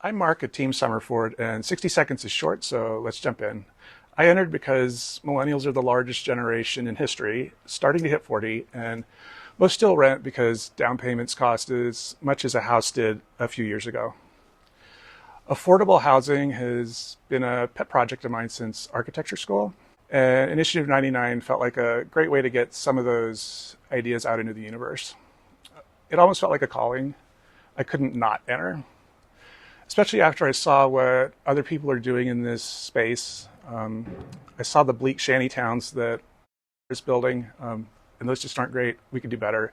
I'm Mark at Team Summerford, and 60 seconds is short, so let's jump in. I entered because millennials are the largest generation in history, starting to hit 40, and most still rent because down payments cost as much as a house did a few years ago. Affordable housing has been a pet project of mine since architecture school, and Initiative 99 felt like a great way to get some of those ideas out into the universe. It almost felt like a calling I couldn't not enter, especially after I saw what other people are doing in this space. I saw the bleak shanty towns that is building, and those just aren't great. We could do better.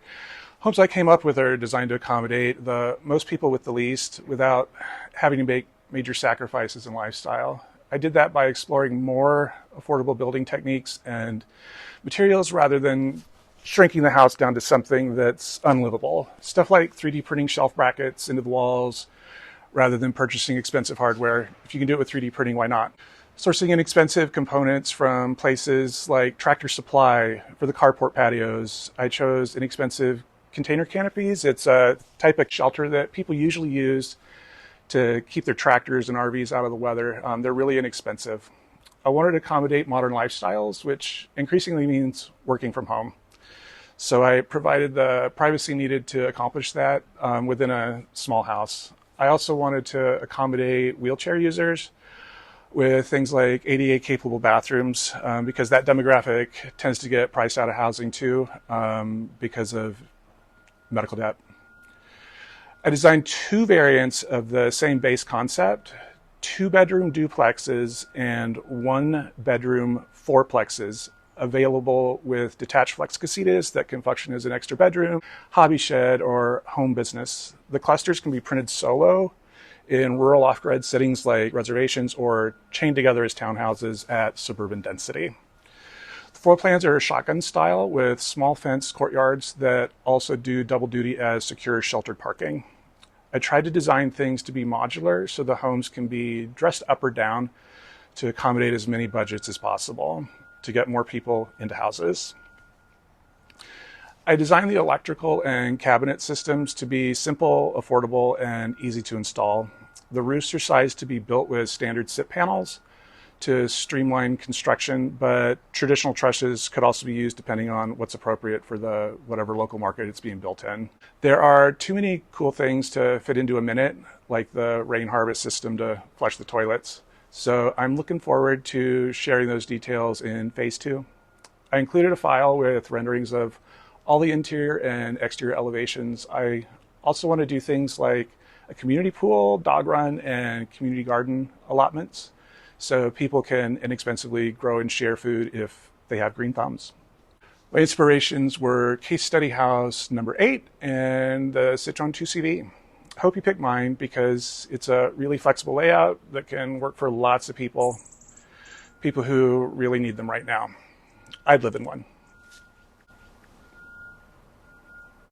Homes I came up with are designed to accommodate the most people with the least without having to make major sacrifices in lifestyle. I did that by exploring more affordable building techniques and materials rather than shrinking the house down to something that's unlivable. Stuff like 3D printing shelf brackets into the walls rather than purchasing expensive hardware. If you can do it with 3D printing, why not? Sourcing inexpensive components from places like Tractor Supply for the carport patios. I chose inexpensive container canopies. It's a type of shelter that people usually use to keep their tractors and RVs out of the weather. They're really inexpensive. I wanted to accommodate modern lifestyles, which increasingly means working from home. So I provided the privacy needed to accomplish that within a small house. I also wanted to accommodate wheelchair users with things like ADA capable bathrooms because that demographic tends to get priced out of housing too because of medical debt. I designed two variants of the same base concept, 2-bedroom duplexes and 1-bedroom fourplexes available with detached flex casitas that can function as an extra bedroom, hobby shed, or home business. The clusters can be printed solo in rural off-grid settings like reservations or chained together as townhouses at suburban density. The floor plans are shotgun style with small fenced courtyards that also do double duty as secure sheltered parking. I tried to design things to be modular so the homes can be dressed up or down to accommodate as many budgets as possible to get more people into houses. I designed the electrical and cabinet systems to be simple, affordable, and easy to install. The roofs are sized to be built with standard SIP panels to streamline construction, but traditional trusses could also be used depending on what's appropriate for the whatever local market it's being built in. There are too many cool things to fit into a minute, like the rain harvest system to flush the toilets. So I'm looking forward to sharing those details in phase 2. I included a file with renderings of all the interior and exterior elevations. I also want to do things like a community pool, dog run, and community garden allotments so people can inexpensively grow and share food if they have green thumbs. My inspirations were Case Study House number 8 and the Citron 2CV. I hope you pick mine because it's a really flexible layout that can work for lots of people who really need them right now. I'd live in one.